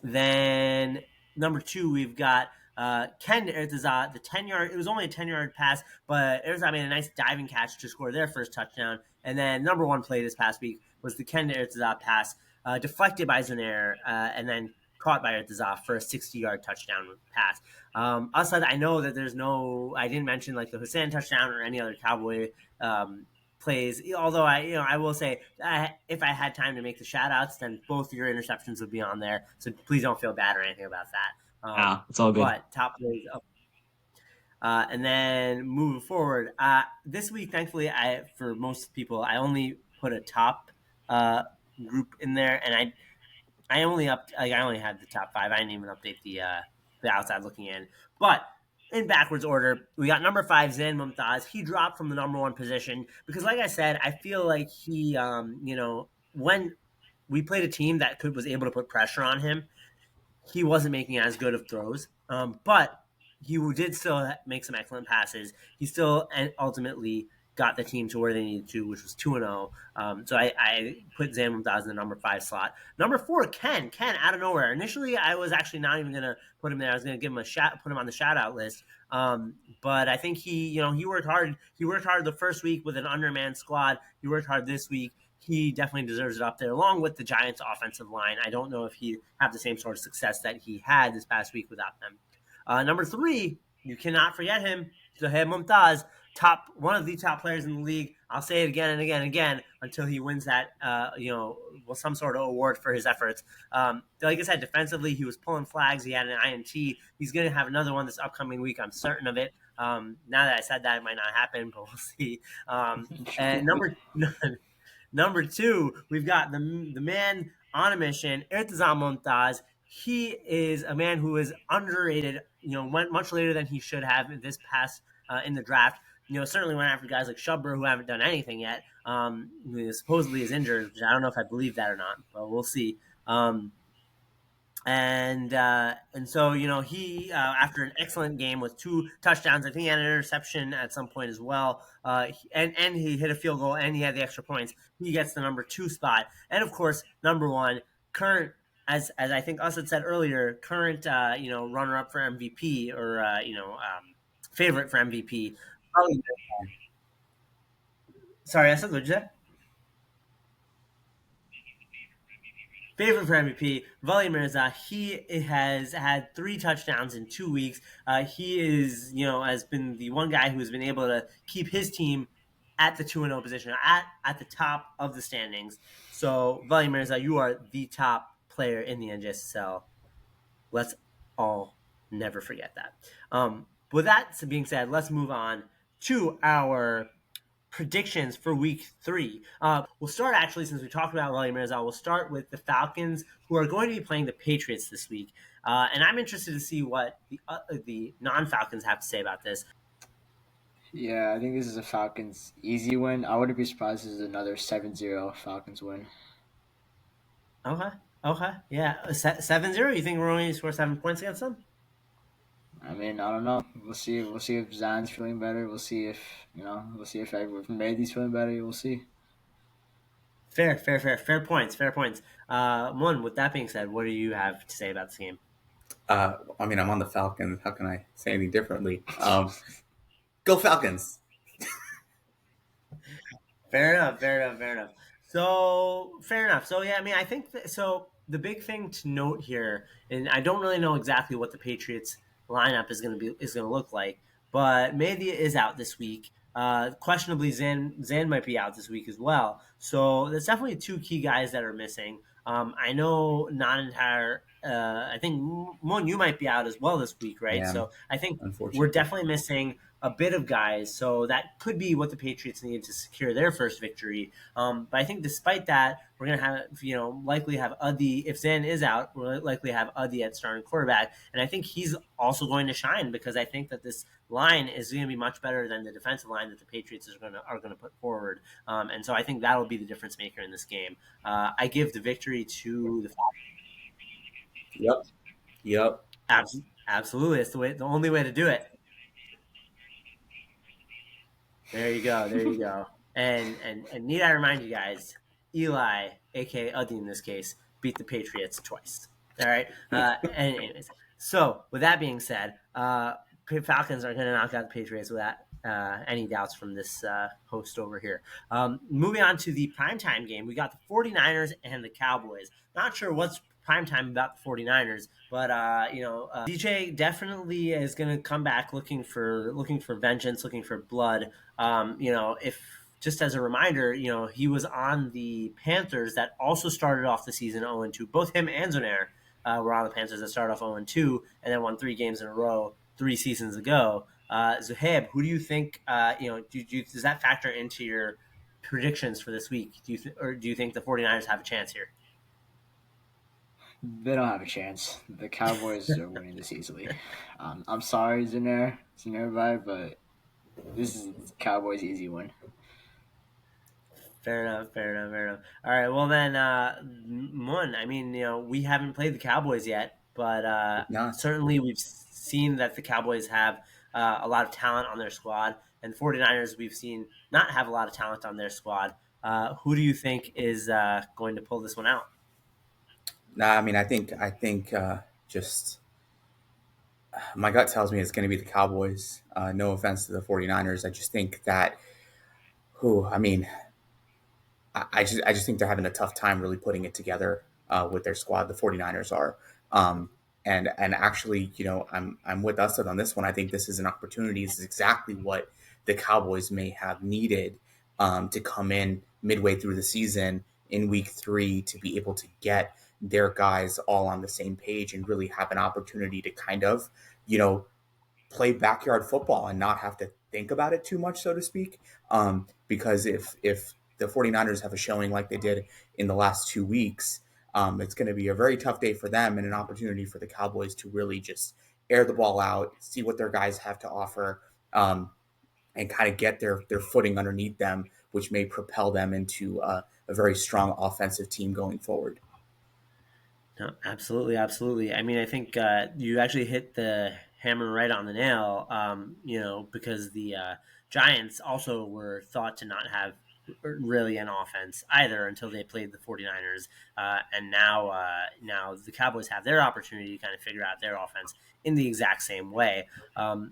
Then number 2, we've got Ken Ertazat, the 10-yard. It was only a 10-yard pass, but Ertazat made a nice diving catch to score their first touchdown. And then number 1 play this past week was the Ken Ertazat pass, deflected by Zunair, and then caught by Ertazat for a 60-yard touchdown pass. Asad, I know that I didn't mention like the Hussein touchdown or any other Cowboy plays. Although I will say if I had time to make the shout outs, then both your interceptions would be on there. So please don't feel bad or anything about that. It's all good. But top plays. And then moving forward, this week, thankfully, for most people, I only put a top group in there, and I only had the top 5. I didn't even update the outside looking in, but in backwards order, we got number 5, Zain Mumtaz. He dropped from the number 1 position because, like I said, I feel like he, when we played a team that was able to put pressure on him, he wasn't making as good of throws. But he did still make some excellent passes. He still ultimately got the team to where they needed to, which was 2-0. So I put Zain Mumtaz in the number 5 slot. Number 4, Ken out of nowhere. Initially, I was actually not even going to put him there. I was going to give him put him on the shout out list. But I think he worked hard. He worked hard the first week with an undermanned squad. He worked hard this week. He definitely deserves it up there, along with the Giants' offensive line. I don't know if he'd have the same sort of success that he had this past week without them. Number 3, you cannot forget him, Zohaib Mumtaz, one of the top players in the league. I'll say it again and again and again until he wins that, some sort of award for his efforts. Like I said, defensively, he was pulling flags. He had an INT. He's going to have another one this upcoming week. I'm certain of it. Now that I said that, it might not happen, but we'll see. And number 2, we've got the man on a mission, Irtizam Mumtaz. He is a man who is underrated, went much later than he should have in this past in the draft. Certainly went after guys like Shubber who haven't done anything yet. Who supposedly is injured. I don't know if I believe that or not, but we'll see. And so he after an excellent game with 2 touchdowns, I think he had an interception at some point as well. And he hit a field goal and he had the extra points. He gets the number 2 spot, and of course number 1, current. As I think Asad said earlier, current runner up for MVP or favorite for MVP. Sorry, Asad, what did you say? Favorite for MVP, Volley Mirza. He has had 3 touchdowns in 2 weeks. He is, has been the one guy who has been able to keep his team at the 2-0 position, at the top of the standings. So, Volley Mirza, you are the top player in the NJSL. Let's all never forget that. With that being said, let's move on to our predictions for week 3. We'll start actually, since we talked about Wally Mirza, we'll start with the Falcons, who are going to be playing the Patriots this week. And I'm interested to see what the non-Falcons have to say about this. Yeah, I think this is a Falcons easy win. I wouldn't be surprised if this is another 7-0 Falcons win. Okay. Yeah. 7-0? You think we're only going to score 7 points against them? I mean, I don't know. We'll see. We'll see if Zan's feeling better. We'll see if if Mehdi's feeling better. We'll see. Fair points. One. With that being said, what do you have to say about this game? I mean, I'm on the Falcons. How can I say anything differently? Go Falcons! Fair enough. So fair enough. So yeah, I mean, I think so. The big thing to note here, and I don't really know exactly what the Patriots lineup is going to look like, but Mehdi is out this week. Questionably, Zan might be out this week as well. So there's definitely two key guys that are missing. I know not entire. I think Moon, you might be out as well this week, right? Yeah, So I think we're unfortunately. definitely missing a bit of guys. So that could be what the Patriots need to secure their first victory. But I think despite that, we're gonna have likely have Adi if Zan is out. We'll likely have Adi at starting quarterback, and I think he's also going to shine because I think that this line is going to be much better than the defensive line that the Patriots are going to put forward. And so I think that'll be the difference maker in this game. I give the victory to the Yep. Yep. absolutely. It's the only way to do it. There you go. There you go. And need I remind you guys, Eli, aka Udi in this case, beat the Patriots twice. All right. Anyways, so with that being said, Falcons are going to knock out the Patriots without any doubts from this host over here. Moving on to the primetime game, we got the 49ers and the Cowboys. Not sure what's primetime about the 49ers, but DJ definitely is going to come back looking for vengeance, looking for blood. If just as a reminder, he was on the Panthers that also started off the season 0-2. Both him and Zonair were on the Panthers that started off 0-2 and then won 3 games in a row 3 seasons ago. Zohaib, who do you think? Does that factor into your predictions for this week? Do you think the 49ers have a chance here? They don't have a chance. The Cowboys are winning this easily. I'm sorry, Zaner vibe, but this is Cowboys' easy win. Fair enough. All right, well then, one. I mean, we haven't played the Cowboys yet, but Not. certainly we've seen that the Cowboys have a lot of talent on their squad, and the 49ers we've seen not have a lot of talent on their squad. Who do you think is going to pull this one out? Nah, I mean, I think just my gut tells me it's going to be the Cowboys. No offense to the 49ers. I just think that who I mean, I just think they're having a tough time really putting it together with their squad. The 49ers are. And actually, I'm with Asad on this one. I think this is an opportunity. This is exactly what the Cowboys may have needed to come in midway through the season in week 3 to be able to get their guys all on the same page and really have an opportunity to kind of, play backyard football and not have to think about it too much, so to speak. Because if the 49ers have a showing like they did in the last 2 weeks, it's going to be a very tough day for them and an opportunity for the Cowboys to really just air the ball out, see what their guys have to offer, and kind of get their footing underneath them, which may propel them into a very strong offensive team going forward. No, absolutely. I mean, I think you actually hit the hammer right on the nail. Because the Giants also were thought to not have really an offense either until they played the 49ers. And now the Cowboys have their opportunity to kind of figure out their offense in the exact same way.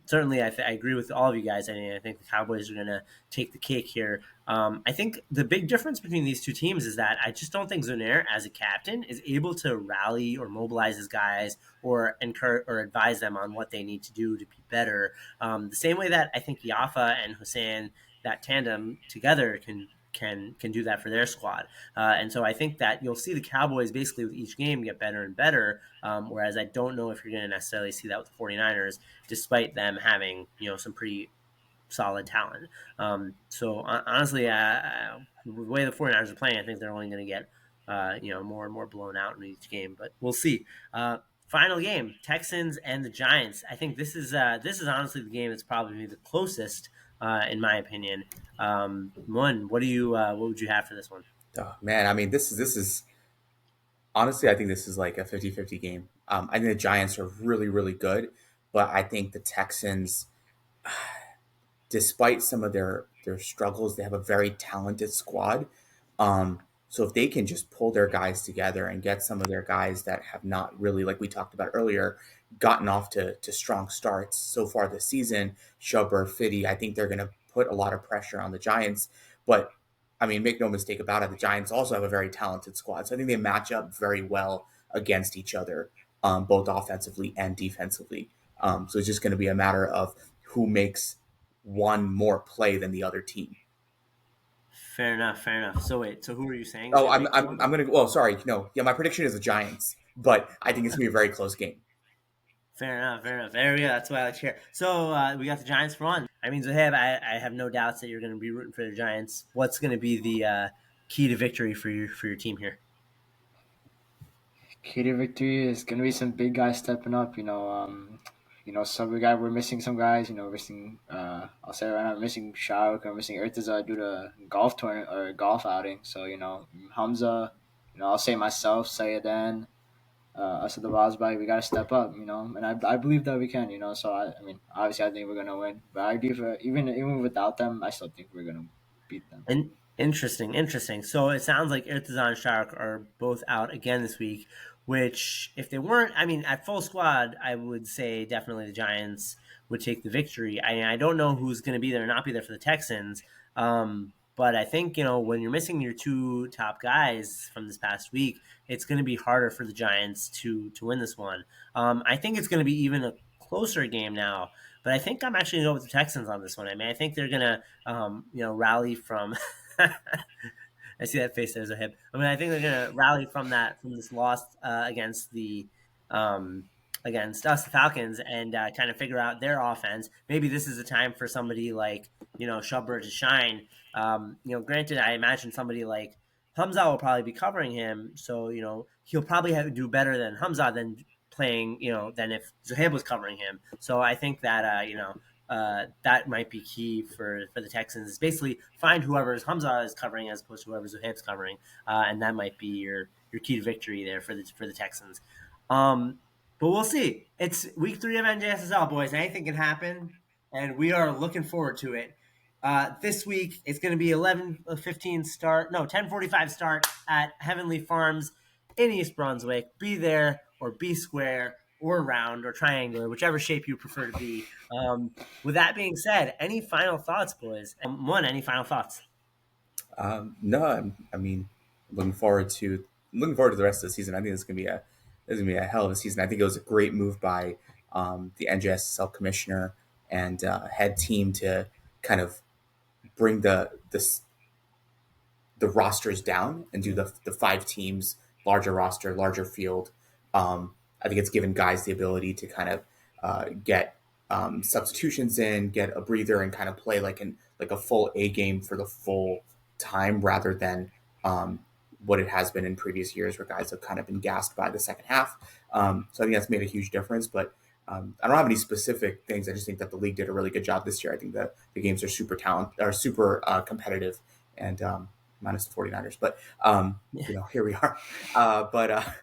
Certainly, I agree with all of you guys. I mean, I think the Cowboys are going to take the cake here. I think the big difference between these two teams is that I just don't think Zonair, as a captain, is able to rally or mobilize his guys or encourage or advise them on what they need to do to be better. The same way that I think Yafa and Hussein, that tandem together, can do that for their squad. And so I think that you'll see the Cowboys basically with each game get better and better, whereas I don't know if you're going to necessarily see that with the 49ers, despite them having some pretty solid talent. So honestly, the way the 49ers are playing, I think they're only going to get more and more blown out in each game, but we'll see. Final game, Texans and the Giants. I think this is honestly the game that's probably the closest, in my opinion. What would you have for this one? Oh, man, I mean, this is honestly, I think this is like a 50-50 game. I think the Giants are really, really good, but I think the Texans, despite some of their struggles, they have a very talented squad. So if they can just pull their guys together and get some of their guys that have not really, like we talked about earlier, gotten off to strong starts so far this season, Schubert, Fitty, I think they're going to put a lot of pressure on the Giants. But I mean, make no mistake about it, the Giants also have a very talented squad. So I think they match up very well against each other, both offensively and defensively. So it's just going to be a matter of who makes one more play than the other team. Fair enough. So wait, so who are you saying? Oh, I'm gonna. Well, sorry, no, yeah, my prediction is the Giants, but I think it's gonna be a very close game. Fair enough. There we go. That's what I like to hear. So we got the Giants for one. I mean, Zohaib, I have no doubts that you're going to be rooting for the Giants. What's going to be the key to victory for your team here? Key to victory is gonna be some big guys stepping up. We're missing some guys. We're missing. I'll say right now, we're missing Shahrukh. We're missing Murtaza due to golf tournament or golf outing. So Hamza. I'll say myself, Sayadan, Asad we gotta step up. And I believe that we can. So I mean, obviously, I think we're gonna win. But I do for even without them, I still think we're gonna beat them. And interesting. So it sounds like Murtaza and Shahrukh are both out again this week. Which, if they weren't, I mean, at full squad, I would say definitely the Giants would take the victory. I don't know who's going to be there or not be there for the Texans. But I think, when you're missing your two top guys from this past week, it's going to be harder for the Giants to win this one. I think it's going to be even a closer game now. But I think I'm actually going to go with the Texans on this one. I mean, I think they're going to, rally from. I see that face there, Zohaib. I mean, I think they're going to rally from this loss against us, the Falcons, and kind of figure out their offense. Maybe this is a time for somebody like Shubber to shine. Granted, I imagine somebody like Hamza will probably be covering him, so he'll probably do better than Hamza than playing than if Zohaib was covering him. So I think that that might be key for the Texans. Is basically find whoever Hamza is covering as opposed to whoever Zohaib's covering, and that might be your key to victory there for the Texans. But we'll see. It's week 3 of NJSSL, boys. Anything can happen, and we are looking forward to it. This week it's going to be 10:45 start at Heavenly Farms in East Brunswick. Be there or be square or round or triangular, whichever shape you prefer to be. With that being said, any final thoughts, boys? Any final thoughts? No, I mean, looking forward to the rest of the season. I think it's gonna be a hell of a season. I think it was a great move by the NJSL commissioner and head team to kind of bring the rosters down and do the 5 teams, larger roster, larger field. I think it's given guys the ability to kind of get substitutions in, get a breather, and kind of play like a full A game for the full time rather than what it has been in previous years where guys have kind of been gassed by the second half. So I think that's made a huge difference. But I don't have any specific things. I just think that the league did a really good job this year. I think that the games are super competitive, and minus the 49ers. But here we are. But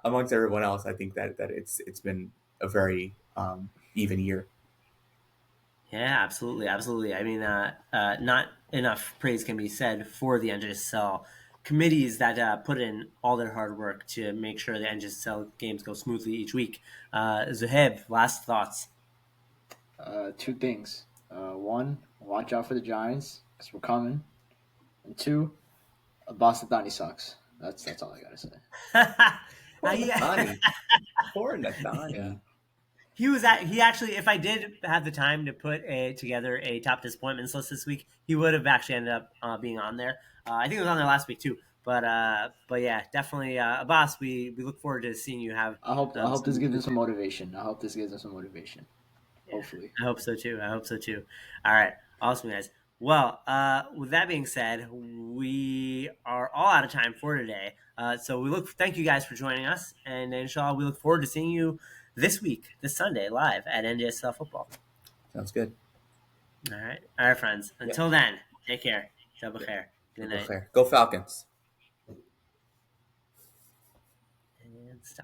amongst everyone else, I think that it's been a very even year. Yeah, absolutely. I mean, not enough praise can be said for the NJSL committees that put in all their hard work to make sure the NJSL games go smoothly each week. Zohaib, last thoughts? 2 things. One, watch out for the Giants because we're coming. And 2, Boston sucks. That's all I gotta say. Poor Nathani. Yeah. He actually, if I did have the time to put together a top disappointments list this week, he would have actually ended up being on there. I think it was on there last week too. But yeah, definitely, Abbas. We look forward to seeing you have. I hope this gives him some motivation. Yeah, Hopefully. I hope so too. All right, awesome, guys. Well, with that being said, we are all out of time for today. So thank you guys for joining us, and inshallah, we look forward to seeing you this Sunday, live at NJSL Football. Sounds good. All right, friends. Until then, take care. Shabbat khair. Good night. Go Falcons. And stop.